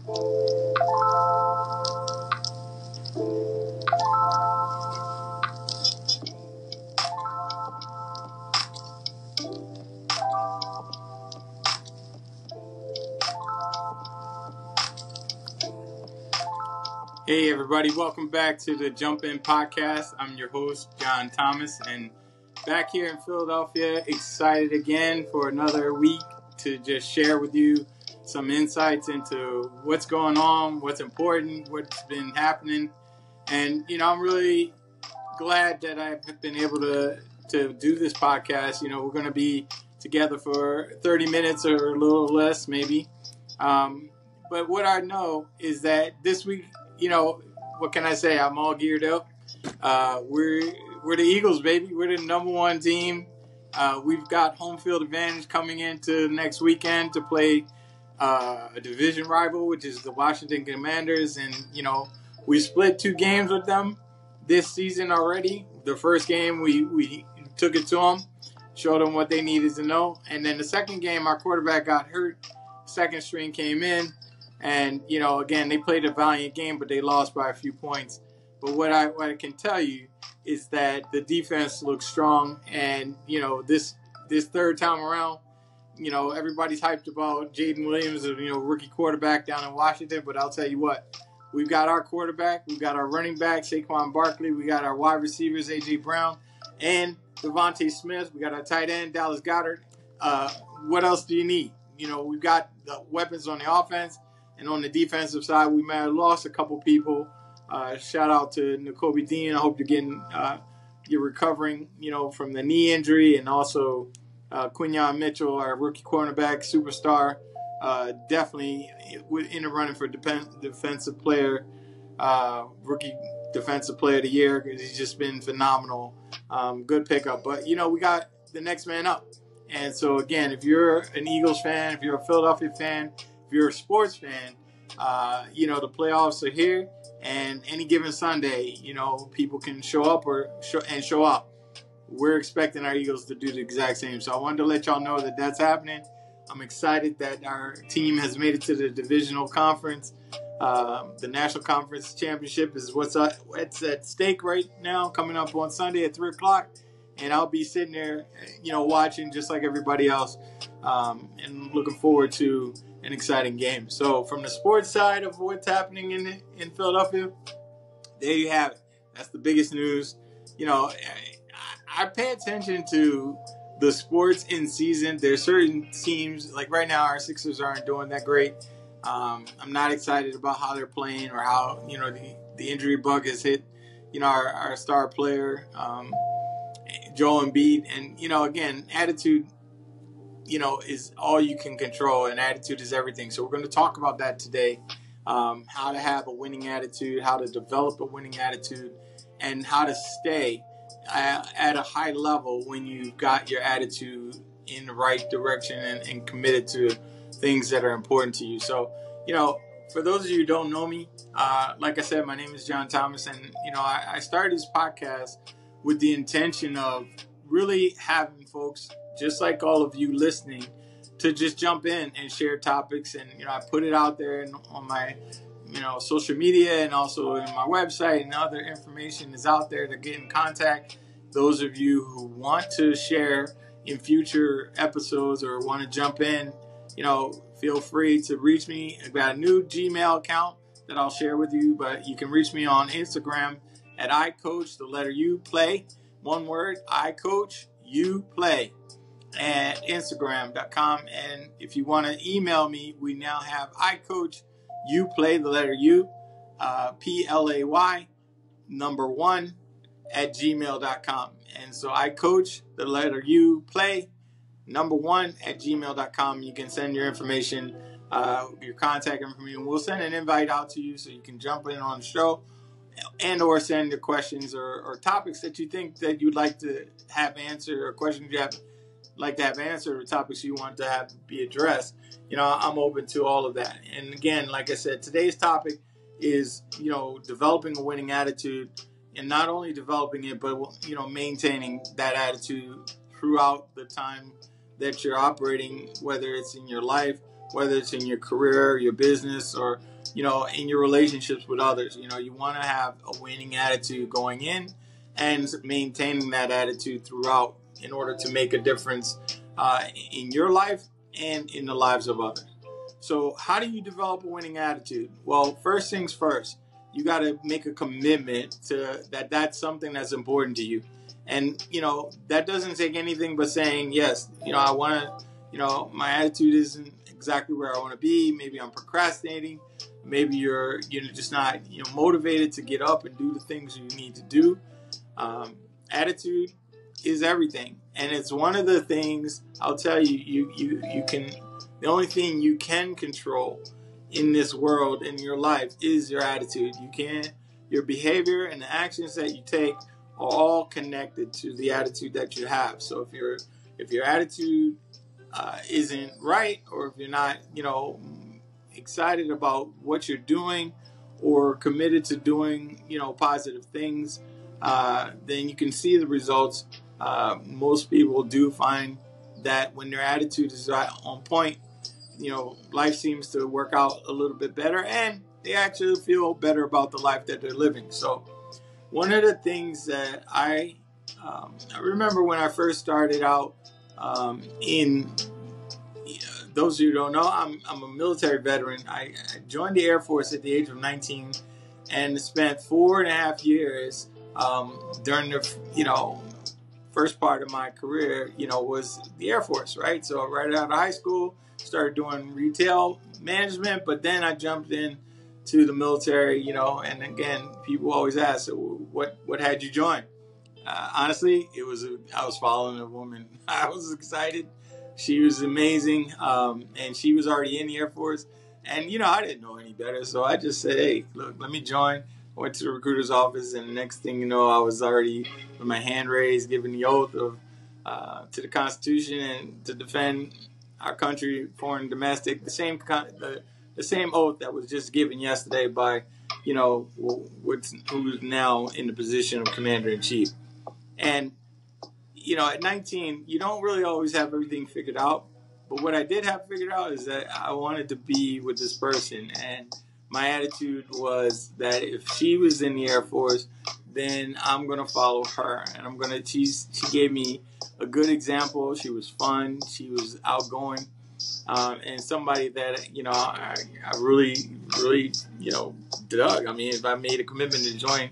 Hey everybody, welcome back to the Jump In Podcast. I'm your host, John Thomas, and back here in Philadelphia, excited again for another week to just share with you some insights into what's going on, what's important, what's been happening. And, I'm really glad that I've been able to do this podcast. We're going to be together for 30 minutes or a little less maybe. But what I know is that this week, what can I say? I'm all geared up. We're the Eagles, baby. We're the number one team. We've got home field advantage coming into next weekend to play a division rival, which is the Washington Commanders. And, we split 2 games with them this season already. The first game, we took it to them, showed them what they needed to know. And then the second game, our quarterback got hurt. Second string came in. And, again, they played a valiant game, but they lost by a few points. But what I can tell you is that the defense looks strong. And, this third time around, everybody's hyped about Jaden Williams, rookie quarterback down in Washington. But I'll tell you what, we've got our quarterback, we've got our running back, Saquon Barkley, we got our wide receivers, A.J. Brown, and Devontae Smith. We got our tight end, Dallas Goedert. What else do you need? We've got the weapons on the offense. And on the defensive side, we might have lost a couple people. Shout out to Nakobe Dean. I hope you're recovering, from the knee injury. And also Quinyon Mitchell, our rookie cornerback, superstar, definitely in the running for defensive player, rookie defensive player of the year, because he's just been phenomenal. Good pickup. But, we got the next man up. And so, again, if you're an Eagles fan, if you're a Philadelphia fan, if you're a sports fan, the playoffs are here, and any given Sunday, people can show up and show up. We're expecting our Eagles to do the exact same. So I wanted to let y'all know that that's happening. I'm excited that our team has made it to the divisional conference. The National Conference Championship is what's at stake right now, coming up on Sunday at 3 o'clock. And I'll be sitting there, watching just like everybody else, and looking forward to an exciting game. So from the sports side of what's happening in Philadelphia, there you have it. That's the biggest news. I pay attention to the sports in season. There's certain teams, like right now, our Sixers aren't doing that great. I'm not excited about how they're playing or how, the injury bug has hit, our star player, Joel Embiid. And, again, attitude, is all you can control, and attitude is everything. So we're going to talk about that today, how to have a winning attitude, how to develop a winning attitude, and how to stay at a high level when you've got your attitude in the right direction and committed to things that are important to you. So, for those of you who don't know me, like I said, my name is John Thomas, and, I started this podcast with the intention of really having folks just like all of you listening to just jump in and share topics. And, I put it out there on my, social media, and also in my website, and other information is out there to get in contact. Those of you who want to share in future episodes or want to jump in, feel free to reach me. I've got a new Gmail account that I'll share with you, but you can reach me on Instagram at iCoach, the letter U, play. One word, iCoach, you play, at Instagram.com. And if you want to email me, we now have iCoach, you play, the letter U, PLAY, number 1, at gmail.com. And so iCoach, the letter U, play, number 1, at gmail.com. You can send your information, your contact information. We'll send an invite out to you so you can jump in on the show, and or send your questions or topics that you think that you'd like to have answered, or questions you have like to have answered, or topics you want to have be addressed. I'm open to all of that. And again, like I said, today's topic is, developing a winning attitude, and not only developing it, but, maintaining that attitude throughout the time that you're operating, whether it's in your life whether it's in your career, your business, or, in your relationships with others. You want to have a winning attitude going in and maintaining that attitude throughout in order to make a difference in your life and in the lives of others. So how do you develop a winning attitude? Well, first things first, you got to make a commitment to that's something that's important to you. And, that doesn't take anything but saying, yes, I want to, my attitude isn't exactly where I want to be. Maybe I'm procrastinating. Maybe you're just not, motivated to get up and do the things you need to do. Attitude is everything. And it's one of the things I'll tell you, you can, the only thing you can control in this world, in your life, is your attitude. Your behavior and the actions that you take are all connected to the attitude that you have. So if your attitude isn't right, or if you're not, excited about what you're doing or committed to doing, positive things, then you can see the results. Most people do find that when their attitude is on point, life seems to work out a little bit better, and they actually feel better about the life that they're living. So one of the things that I remember when I first started out those of you who don't know, I'm a military veteran. I joined the Air Force at the age of 19 and spent 4.5 years during the, first part of my career, was the Air Force, right? So right out of high school, started doing retail management, but then I jumped in to the military, and again, people always ask, so what had you join? Honestly, I was following a woman. I was excited. She was amazing, and she was already in the Air Force, and I didn't know any better, so I just said, hey, look, let me join. I went to the recruiter's office, and the next thing you know, I was already with my hand raised, giving the oath of to the Constitution and to defend our country, foreign and domestic, the same oath that was just given yesterday by, who's now in the position of Commander-in-Chief. And, at 19, you don't really always have everything figured out. But what I did have figured out is that I wanted to be with this person. And my attitude was that if she was in the Air Force, then I'm going to follow her. And she gave me a good example. She was fun. She was outgoing. And somebody that, I really, really, dug. I mean, if I made a commitment to join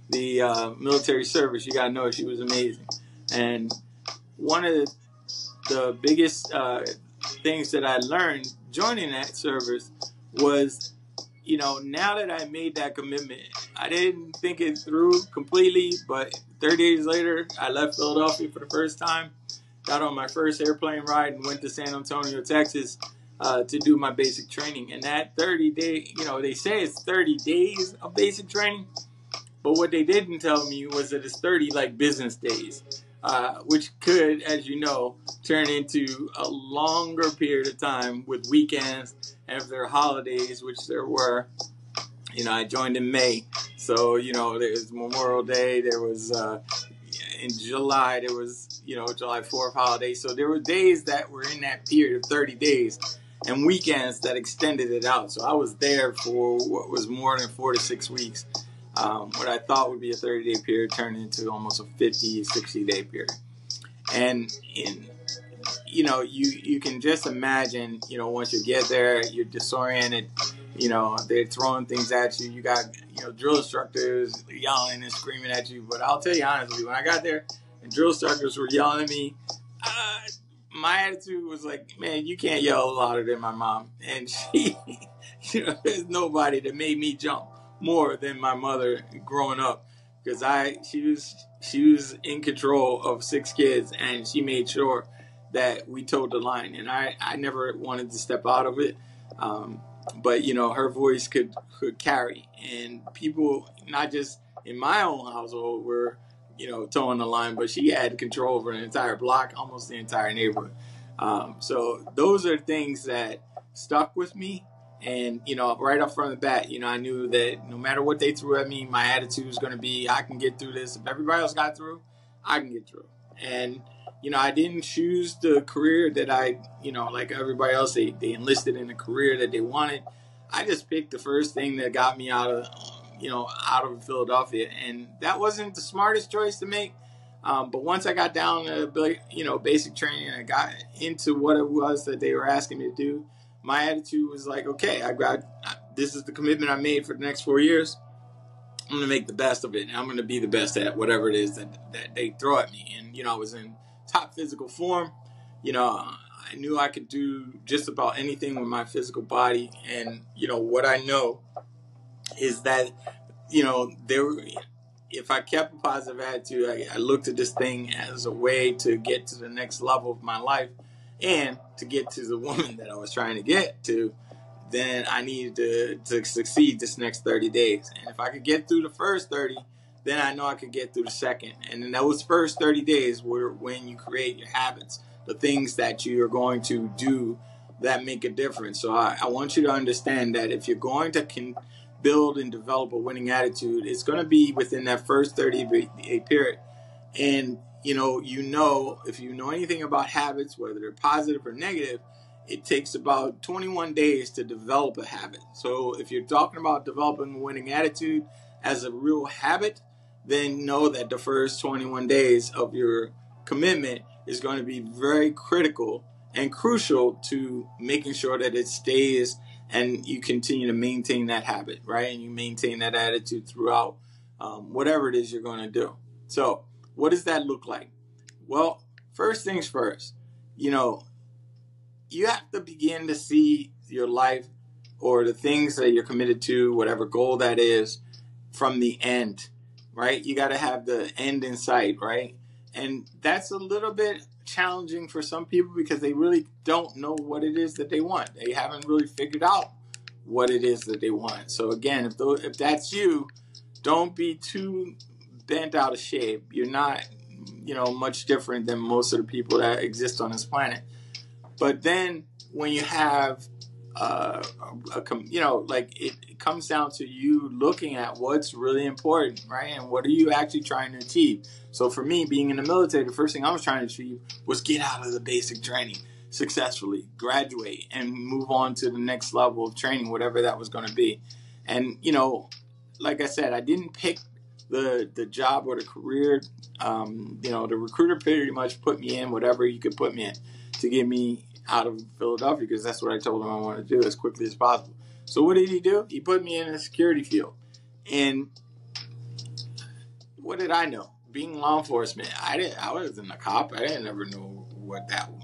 the military service, you got to know she was amazing. And one of the biggest things that I learned joining that service was, now that I made that commitment, I didn't think it through completely, but 30 days later, I left Philadelphia for the first time, got on my first airplane ride, and went to San Antonio, Texas, to do my basic training. And that 30-day, they say it's 30 days of basic training, but what they didn't tell me was that it's 30 business days. Which could, as you know, turn into a longer period of time with weekends, and if there are holidays, which there were. I joined in May, so there was Memorial Day. There was in July. There was July 4th holiday. So there were days that were in that period of 30 days, and weekends that extended it out. So I was there for what was more than 4 to 6 weeks. What I thought would be a 30-day period turned into almost a 50, 60-day period. And you can just imagine, once you get there, you're disoriented, they're throwing things at you. You got, drill instructors yelling and screaming at you. But I'll tell you honestly, when I got there and drill instructors were yelling at me, my attitude was like, man, you can't yell louder than my mom. And she, there's nobody that made me jump more than my mother growing up, because she was in control of 6 kids, and she made sure that we toed the line, and I never wanted to step out of it, but her voice could carry, and people not just in my own household were towing the line, but she had control over an entire block, almost the entire neighborhood. So those are things that stuck with me. And, right up from the bat, I knew that no matter what they threw at me, my attitude was going to be, I can get through this. If everybody else got through, I can get through. And I didn't choose the career that like everybody else, they enlisted in a career that they wanted. I just picked the first thing that got me out of Philadelphia, and that wasn't the smartest choice to make. But once I got down to basic training, and I got into what it was that they were asking me to do, my attitude was like, okay, this is the commitment I made for the next 4 years. I'm going to make the best of it, and I'm going to be the best at whatever it is that they throw at me. And, I was in top physical form. I knew I could do just about anything with my physical body. And, what I know is that, if I kept a positive attitude, I looked at this thing as a way to get to the next level of my life and to get to the woman that I was trying to get to. Then I needed to succeed this next 30 days. And if I could get through the first 30, then I know I could get through the second. And then those first 30 days were when you create your habits, the things that you are going to do that make a difference. So I want you to understand that if you're going to build and develop a winning attitude, it's going to be within that first 30-day period. And, if you know anything about habits, whether they're positive or negative, it takes about 21 days to develop a habit. So if you're talking about developing a winning attitude as a real habit, then know that the first 21 days of your commitment is going to be very critical and crucial to making sure that it stays and you continue to maintain that habit, right? And you maintain that attitude throughout whatever it is you're going to do. So what does that look like? Well, first things first, you have to begin to see your life or the things that you're committed to, whatever goal that is, from the end, right? You got to have the end in sight, right? And that's a little bit challenging for some people because they really don't know what it is that they want. They haven't really figured out what it is that they want. So again, if that's you, don't be too bent out of shape. You're not, much different than most of the people that exist on this planet. But then when you have, it comes down to you looking at what's really important, right? And what are you actually trying to achieve? So for me, being in the military, the first thing I was trying to achieve was get out of the basic training successfully, graduate, and move on to the next level of training, whatever that was going to be. And, like I said, I didn't pick the job or the career. The recruiter pretty much put me in whatever you could put me in to get me out of Philadelphia, because that's what I told him I wanted to do as quickly as possible. So what did he do? He put me in a security field. And what did I know? Being law enforcement, I wasn't a cop. I didn't ever know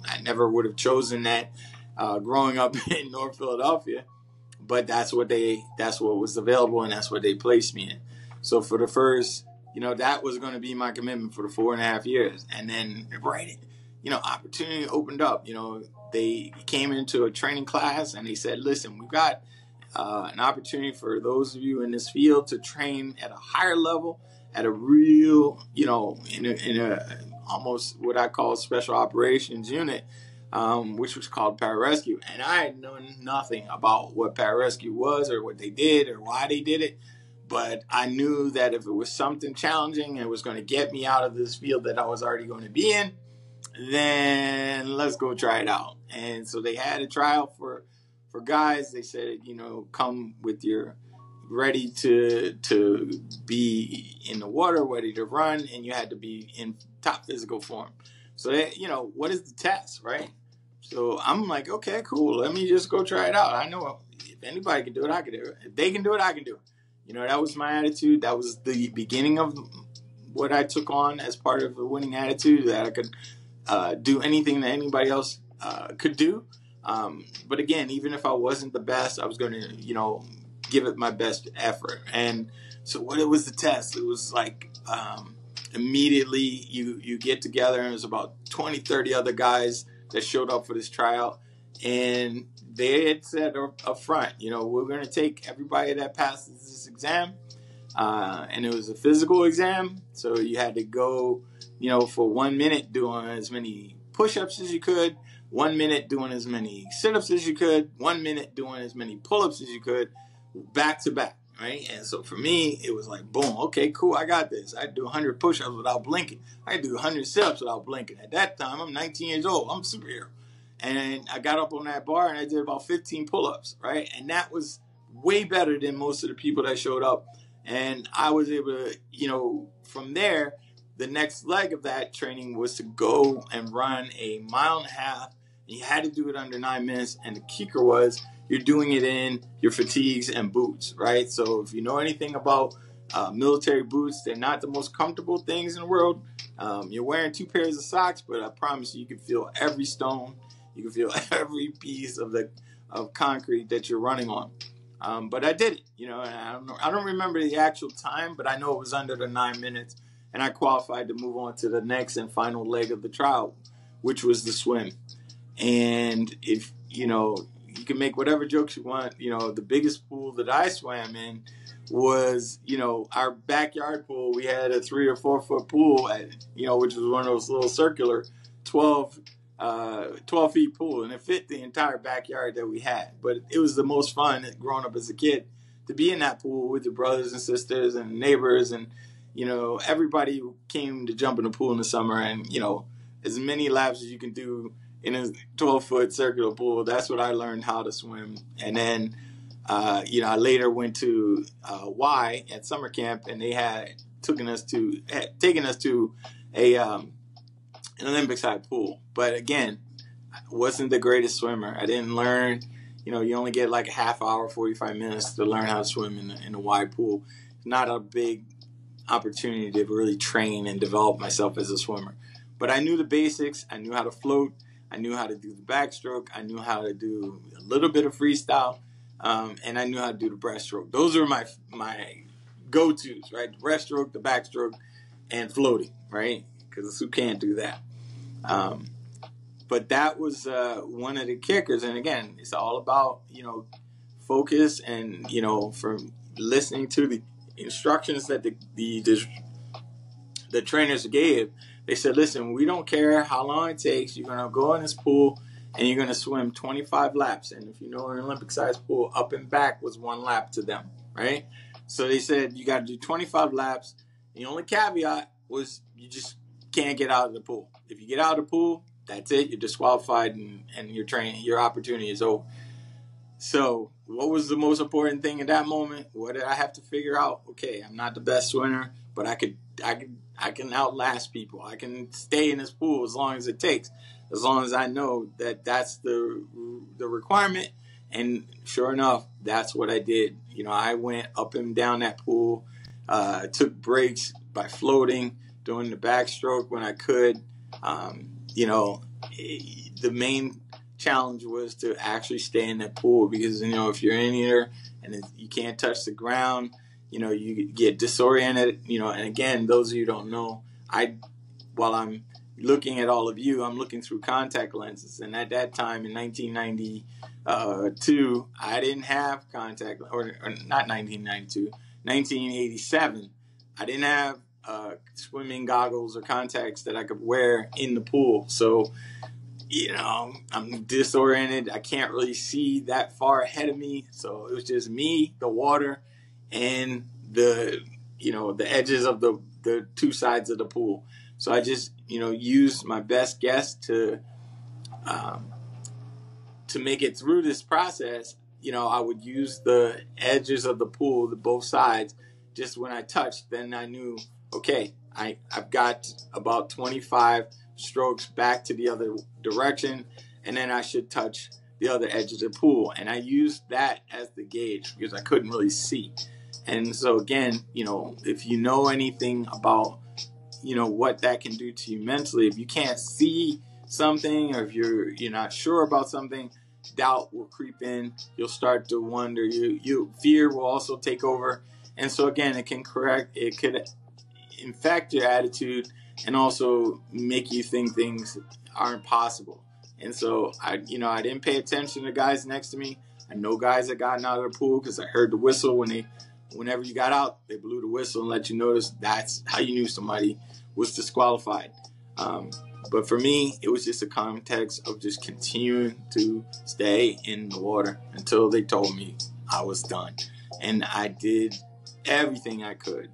I never would have chosen that growing up in North Philadelphia. But that's what was available, and that's what they placed me in. So for the first, that was going to be my commitment for the 4.5 years. And then opportunity opened up. They came into a training class and they said, listen, we've got an opportunity for those of you in this field to train at a higher level, at a real, in a almost what I call special operations unit, which was called pararescue. And I had known nothing about what pararescue was or what they did or why they did it. But I knew that if it was something challenging and it was going to get me out of this field that I was already going to be in, then let's go try it out. And so they had a trial for guys. They said, come with your ready to be in the water, ready to run, and you had to be in top physical form. So that, what is the test, right? So I'm like, okay, cool. Let me just go try it out. I know if anybody can do it, I can do it. If they can do it, I can do it. That was my attitude. That was the beginning of what I took on as part of the winning attitude, that I could do anything that anybody else could do. But again, even if I wasn't the best, I was going to, give it my best effort. And so what was the test? It was like immediately you get together, and there's about 20, 30 other guys that showed up for this trial. And they had said up front, we're going to take everybody that passes this exam. And it was a physical exam. So you had to go, for 1 minute doing as many push-ups as you could, 1 minute doing as many sit-ups as you could, 1 minute doing as many pull-ups as you could, back to back. right? And so for me, it was like, boom, okay, cool, I got this. I do 100 push-ups without blinking. I do 100 sit-ups without blinking. At that time, I'm 19 years old. I'm a superhero. And I got up on that bar and I did about 15 pull-ups, right? And that was way better than most of the people that showed up. And I was able to, from there, the next leg of that training was to go and run a 1.5 miles. And you had to do it under 9 minutes. And the kicker was, you're doing it in your fatigues and boots, right? So if you know anything about military boots, they're not the most comfortable things in the world. You're wearing 2 pairs of socks, but I promise you can feel every stone. You can feel every piece of concrete that you're running on. But I did it, and I don't remember the actual time, but I know it was under the 9 minutes, and I qualified to move on to the next and final leg of the trial, which was the swim. And if, you can make whatever jokes you want. The biggest pool that I swam in was, our backyard pool. We had a 3 or 4 foot pool, which was one of those little circular 12 feet pool, and it fit the entire backyard that we had. But it was the most fun growing up as a kid to be in that pool with your brothers and sisters and neighbors, and everybody came to jump in the pool in the summer, and as many laps as you can do in a 12-foot circular pool. That's what I learned how to swim. And then I later went to Y at summer camp, and they had taken us to an Olympic-side pool. But again, I wasn't the greatest swimmer. I didn't learn. You only get like a half hour, 45 minutes to learn how to swim in a wide pool. It's not a big opportunity to really train and develop myself as a swimmer. But I knew the basics. I knew how to float. I knew how to do the backstroke. I knew how to do a little bit of freestyle. And I knew how to do the breaststroke. Those are my go-tos, right? The breaststroke, the backstroke, and floating, right? Because who can't do that? But that was one of the kickers. And again, it's all about, focus and, from listening to the instructions that the trainers gave. They said, listen, we don't care how long it takes. You're going to go in this pool and you're going to swim 25 laps. And if you know an Olympic-sized pool, up and back was 1 lap to them, right? So they said you got to do 25 laps. The only caveat was you just can't get out of the pool. If you get out of the pool, that's it. You're disqualified and your opportunity is over. So what was the most important thing in that moment? What did I have to figure out? Okay, I'm not the best swimmer, but I can outlast people. I can stay in this pool as long as it takes, as long as I know that that's the requirement. And sure enough, that's what I did. I went up and down that pool, took breaks by floating, doing the backstroke when I could. The main challenge was to actually stay in that pool because, if you're in here and you can't touch the ground, you get disoriented, and again, those of you who don't know, while I'm looking at all of you, I'm looking through contact lenses. And at that time in 1992, I didn't have contact, or not 1992, 1987, I didn't have swimming goggles or contacts that I could wear in the pool. So, I'm disoriented. I can't really see that far ahead of me. So it was just me, the water, and the edges of the 2 sides of the pool. So I just, used my best guess to make it through this process. I would use the edges of the pool, both sides. Just when I touched, then I knew, okay, I've got about 25 strokes back to the other direction, and then I should touch the other edge of the pool. And I used that as the gauge because I couldn't really see. And so again, if you know anything about, what that can do to you mentally, if you can't see something, or if you're not sure about something, doubt will creep in. You'll start to wonder. Fear will also take over. And so again, it could infect your attitude and also make you think things aren't possible. And so I didn't pay attention to guys next to me. I know guys that gotten out of the pool because I heard the whistle whenever you got out, they blew the whistle and let you notice. That's how you knew somebody was disqualified. But for me, it was just a context of just continuing to stay in the water until they told me I was done. And I did everything I could.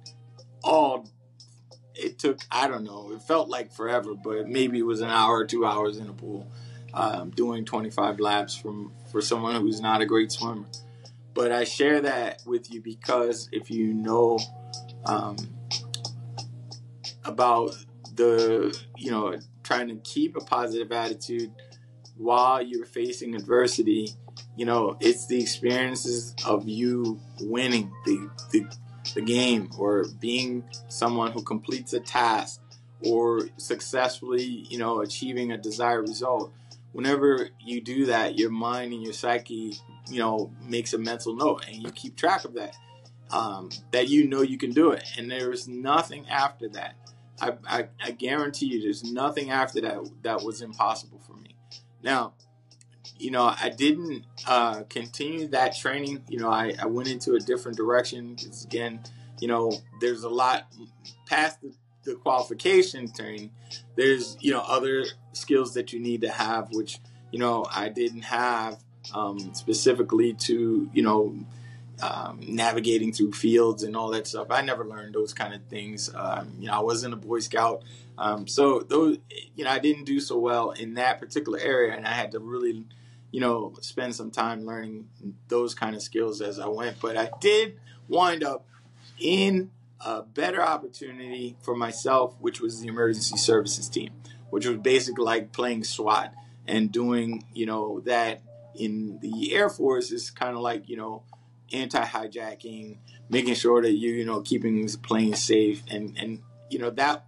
It took, I don't know, it felt like forever, but maybe it was an hour or 2 hours in a pool, doing 25 laps for someone who's not a great swimmer. But I share that with you because if you know about trying to keep a positive attitude while you're facing adversity, it's the experiences of you winning the game or being someone who completes a task or successfully, achieving a desired result. Whenever you do that, your mind and your psyche, makes a mental note and you keep track of that, that you can do it. And there's nothing after that. I guarantee you there's nothing after that was impossible for me. Now, I didn't continue that training. I went into a different direction because, again, there's a lot past the qualification training. There's, other skills that you need to have, which, I didn't have specifically to, navigating through fields and all that stuff. I never learned those kind of things. I wasn't a Boy Scout. So those, I didn't do so well in that particular area, and I had to really, spend some time learning those kind of skills as I went. But I did wind up in a better opportunity for myself, which was the emergency services team, which was basically like playing SWAT and doing, that in the Air Force is kind of like, anti-hijacking, making sure that you, keeping the plane safe. And that,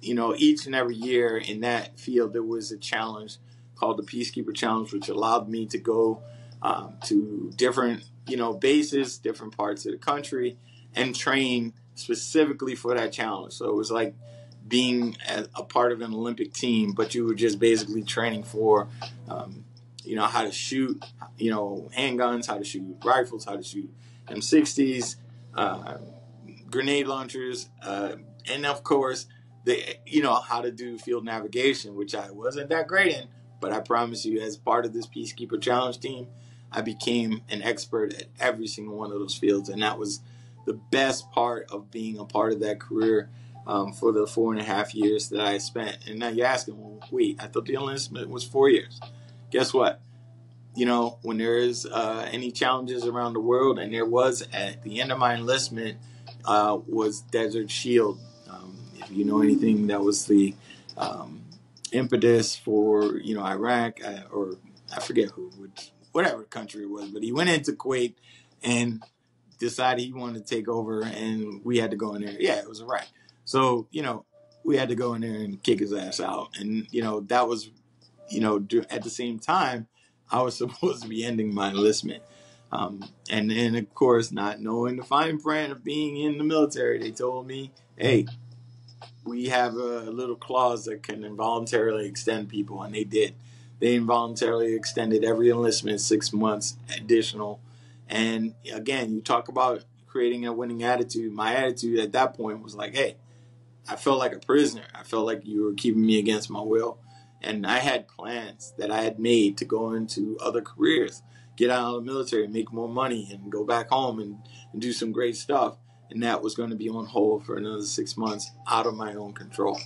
each and every year in that field, there was a challenge called the Peacekeeper Challenge, which allowed me to go to different, bases, different parts of the country and train specifically for that challenge. So it was like being a part of an Olympic team, but you were just basically training for, how to shoot, handguns, how to shoot rifles, how to shoot M60s, grenade launchers, and of course, how to do field navigation, which I wasn't that great in. But I promise you, as part of this Peacekeeper Challenge team, I became an expert at every single one of those fields. And that was the best part of being a part of that career for the 4.5 years that I spent. And now you're asking, well, wait, I thought the enlistment was 4 years. Guess what? When there is any challenges around the world, and there was at the end of my enlistment, was Desert Shield. If you know anything, that was the impetus for, Iraq, or I forget whatever country it was, but he went into Kuwait and decided he wanted to take over, and we had to go in there. Yeah, it was Iraq. So, we had to go in there and kick his ass out. And, that was, at the same time, I was supposed to be ending my enlistment. And then, of course, not knowing the fine print of being in the military, they told me, hey, we have a little clause that can involuntarily extend people, and they did. They involuntarily extended every enlistment 6 months additional. And again, you talk about creating a winning attitude. My attitude at that point was like, hey, I felt like a prisoner. I felt like you were keeping me against my will. And I had plans that I had made to go into other careers, get out of the military, make more money, and go back home and do some great stuff. And that was going to be on hold for another 6 months out of my own control.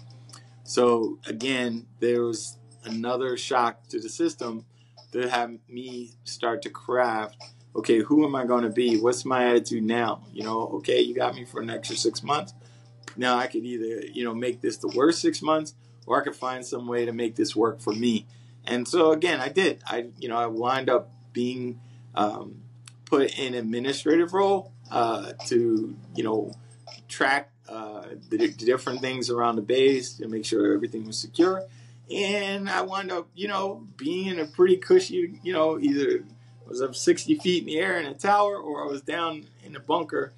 So again, there was another shock to the system to have me start to craft, okay, who am I going to be? What's my attitude now? Okay, you got me for an extra 6 months. Now I could either, make this the worst 6 months, or I could find some way to make this work for me. And so again, I did. I wound up being put in an administrative role to, track the different things around the base to make sure everything was secure. And I wound up, being in a pretty cushy, either I was up 60 feet in the air in a tower, or I was down in a bunker,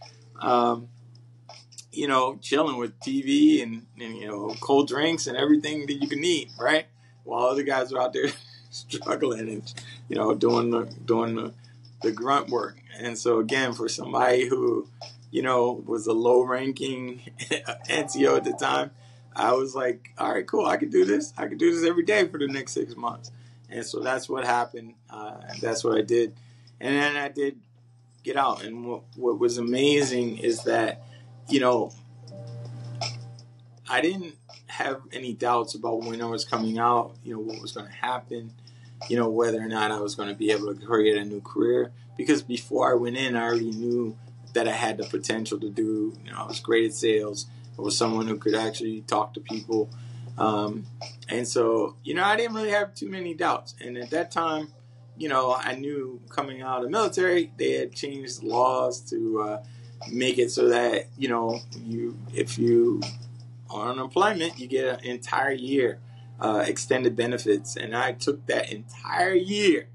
chilling with TV and cold drinks and everything that you can eat, right? While other guys are out there struggling and, doing the grunt work. And so again, for somebody who, was a low-ranking NCO at the time, I was like, all right, cool, I can do this. I can do this every day for the next 6 months. And so that's what happened. That's what I did. And then I did, get out. And what was amazing is that, you know, I didn't have any doubts about when I was coming out, you know, what was going to happen, you know, whether or not I was going to be able to create a new career. Because before I went in, I already knew that I had the potential to do, you know, I was great at sales. I was someone who could actually talk to people. And so, you know, I didn't really have too many doubts. And at that time, you know, I knew coming out of the military, they had changed laws to make it so that, you know, if you are on unemployment, you get an entire year extended benefits. And I took that entire year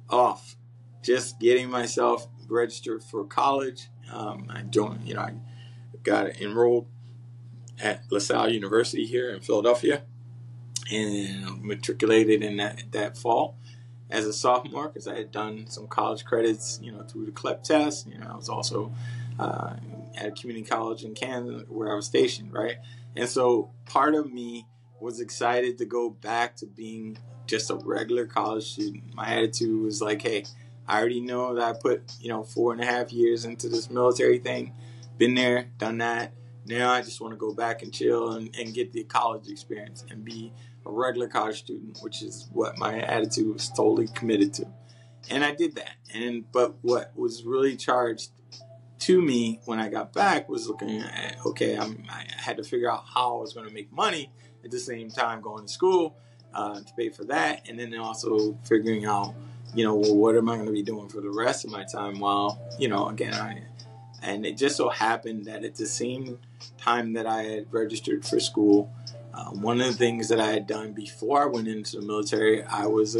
off just getting myself registered for college. I joined, you know, I got enrolled at LaSalle University here in Philadelphia and matriculated in that fall as a sophomore because I had done some college credits, you know, through the CLEP test. You know, I was also at a community college in Kansas where I was stationed, right? And so part of me was excited to go back to being just a regular college student. My attitude was like, hey, I already know that I put, you know, 4.5 years into this military thing. Been there, done that. Now I just want to go back and chill and get the college experience and be a regular college student, which is what my attitude was totally committed to. And I did that. But what was really charged to me when I got back was looking at, okay, I had to figure out how I was going to make money at the same time going to school to pay for that. And then also figuring out, you know, well, what am I going to be doing for the rest of my time while, you know, again, and it just so happened that at the same time that I had registered for school, one of the things that I had done before I went into the military, I was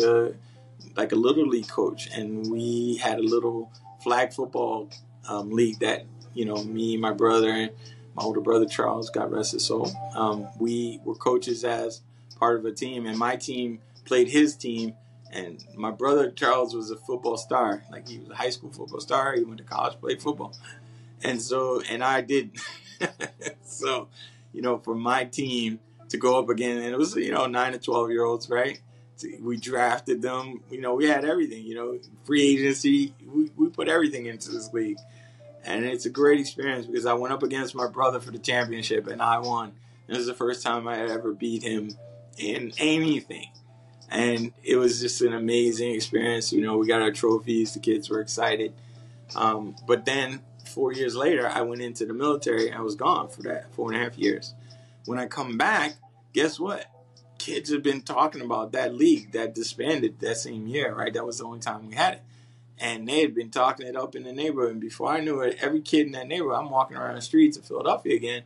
like a little league coach, and we had a little flag football league that, you know, me, my brother, and my older brother Charles, God rest his soul, we were coaches as part of a team, and my team played his team. And my brother Charles was a football star. Like, he was a high school football star. He went to college, played football. And I did. So, you know, for my team to go up again, and it was, you know, 9 to 12-year-olds, right? We drafted them. You know, we had everything, you know, free agency. We put everything into this league. And it's a great experience because I went up against my brother for the championship, and I won. It was the first time I had ever beat him in anything. And it was just an amazing experience. You know, we got our trophies. The kids were excited. But then 4 years later, I went into the military. I was gone for that 4.5 years. When I come back, guess what? Kids have been talking about that league that disbanded that same year, right? That was the only time we had it. And they had been talking it up in the neighborhood. And before I knew it, every kid in that neighborhood, I'm walking around the streets of Philadelphia again.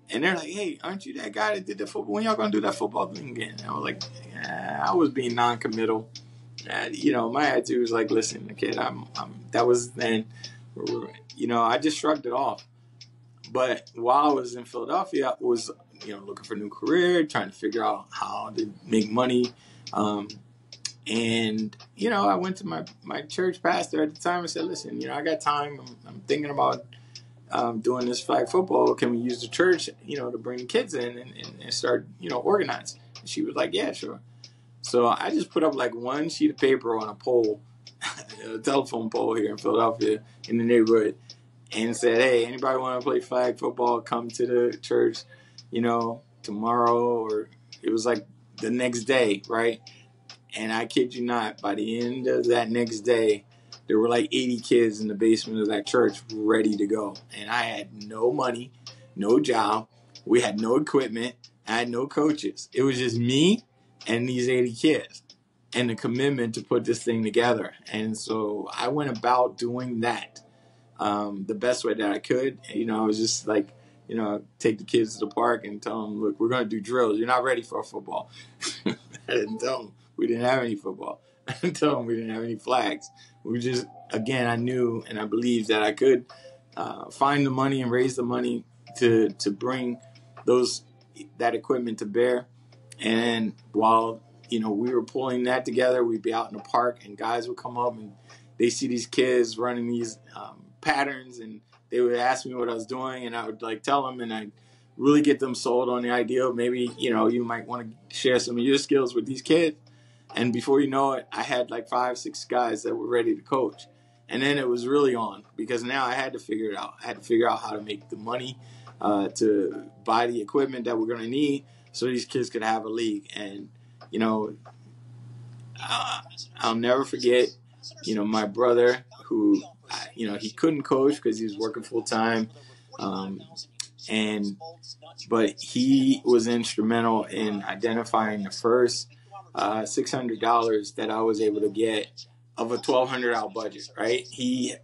And they're like, hey, aren't you that guy that did the football? When y'all going to do that football thing again? And I was like, yeah, I was being non-committal. You know, my attitude was like, listen, kid, that was then, you know, I just shrugged it off. But while I was in Philadelphia, I was, you know, looking for a new career, trying to figure out how to make money. And, you know, I went to my church pastor at the time and said, listen, you know, I got time. I'm thinking about doing this flag football. Can we use the church, you know, to bring the kids in and start, you know, organize? And she was like, yeah, sure. So I just put up like one sheet of paper on a pole, a telephone pole here in Philadelphia in the neighborhood, and said, hey, anybody want to play flag football, come to the church, you know, tomorrow. Or it was like the next day, right? And I kid you not, by the end of that next day, there were like 80 kids in the basement of that church ready to go. And I had no money, no job. We had no equipment. I had no coaches. It was just me and these 80 kids and the commitment to put this thing together. And so I went about doing that the best way that I could. You know, I was just like, you know, take the kids to the park and tell them, look, we're going to do drills. You're not ready for football. I didn't tell them we didn't have any football. I didn't tell them we didn't have any flags. We just, again, I knew and I believed that I could find the money and raise the money to bring that equipment to bear. And while, you know, we were pulling that together, we'd be out in the park and guys would come up and they see these kids running these patterns, and they would ask me what I was doing, and I would like tell them, and I'd really get them sold on the idea of maybe, you know, you might want to share some of your skills with these kids. And before you know it, I had like 5-6 guys that were ready to coach. And then it was really on, because now I had to figure it out. I had to figure out how to make the money to buy the equipment that we're going to need so these kids could have a league. And, you know, I'll never forget, you know, my brother who, you know, he couldn't coach because he was working full time. But he was instrumental in identifying the first $600 that I was able to get of a $1,200 budget, right? His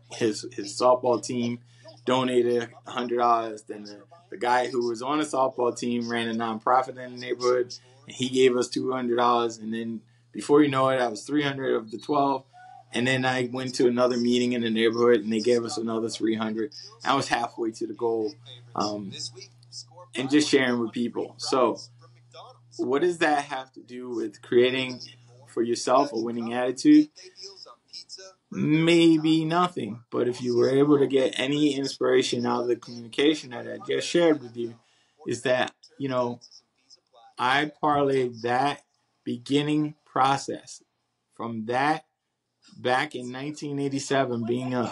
softball team donated $100. Then the guy who was on the softball team ran a nonprofit in the neighborhood, and he gave us $200. And then before you know it, I was $300 of the 12. And then I went to another meeting in the neighborhood, and they gave us another $300. I was halfway to the goal, and just sharing with people. So what does that have to do with creating for yourself a winning attitude? Maybe nothing. But if you were able to get any inspiration out of the communication that I just shared with you, is that, you know, I parlayed that beginning process from that back in 1987, being an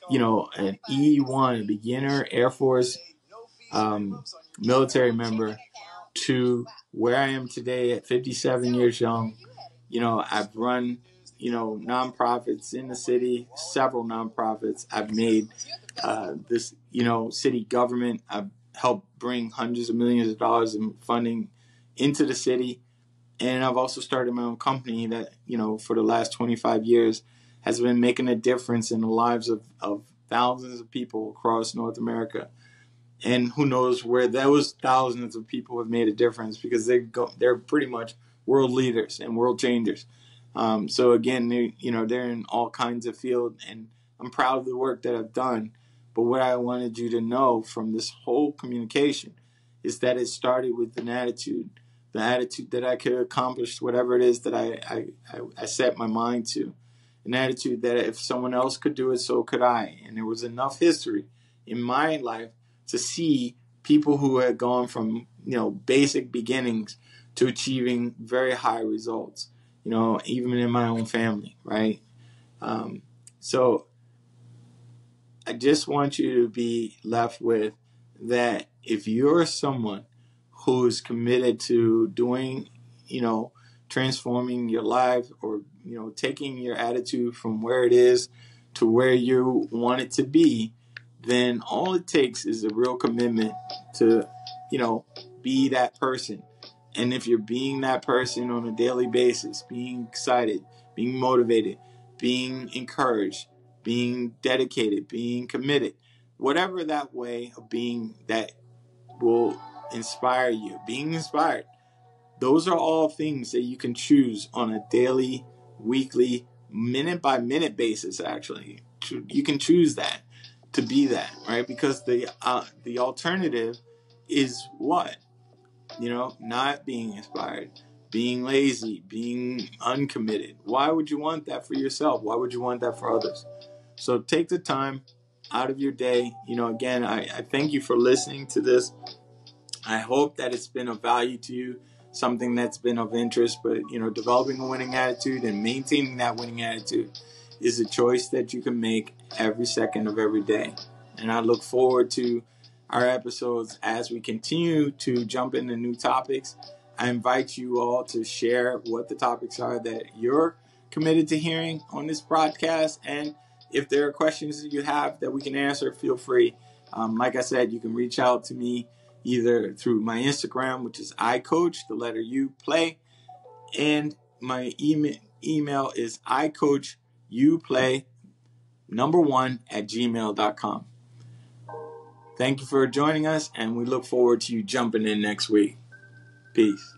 E1, beginner Air Force military member, to where I am today at 57 years young. You know, I've run, you know, nonprofits in the city, several nonprofits. I've made this, you know, city government. I've helped bring hundreds of millions of dollars in funding into the city. And I've also started my own company that, you know, for the last 25 years has been making a difference in the lives of thousands of people across North America. And who knows where those thousands of people have made a difference, because they're pretty much world leaders and world changers. So again, they're in all kinds of fields, and I'm proud of the work that I've done. But what I wanted you to know from this whole communication is that it started with an attitude, the attitude that I could accomplish whatever it is that I set my mind to, an attitude that if someone else could do it, so could I. And there was enough history in my life to see people who had gone from, you know, basic beginnings to achieving very high results, you know, even in my own family, right? So I just want you to be left with that. If you're someone who's committed to doing, you know, transforming your life, or, you know, taking your attitude from where it is to where you want it to be, then all it takes is a real commitment to, you know, be that person. And if you're being that person on a daily basis, being excited, being motivated, being encouraged, being dedicated, being committed, whatever that way of being that will inspire you, being inspired, those are all things that you can choose on a daily, weekly, minute by minute basis. Actually, you can choose that to be that, right? Because the alternative is what? You know, not being inspired, being lazy, being uncommitted. Why would you want that for yourself? Why would you want that for others? So take the time out of your day. You know, again, I thank you for listening to this. I hope that it's been of value to you, something that's been of interest. But, you know, developing a winning attitude and maintaining that winning attitude is a choice that you can make every second of every day. And I look forward to our episodes as we continue to jump into new topics. I invite you all to share what the topics are that you're committed to hearing on this broadcast. And if there are questions that you have that we can answer, feel free. Like I said, you can reach out to me either through my Instagram, which is iCoach, the letter U, play. And my email is iCoachUplay1@gmail.com. Thank you for joining us, and we look forward to you jumping in next week. Peace.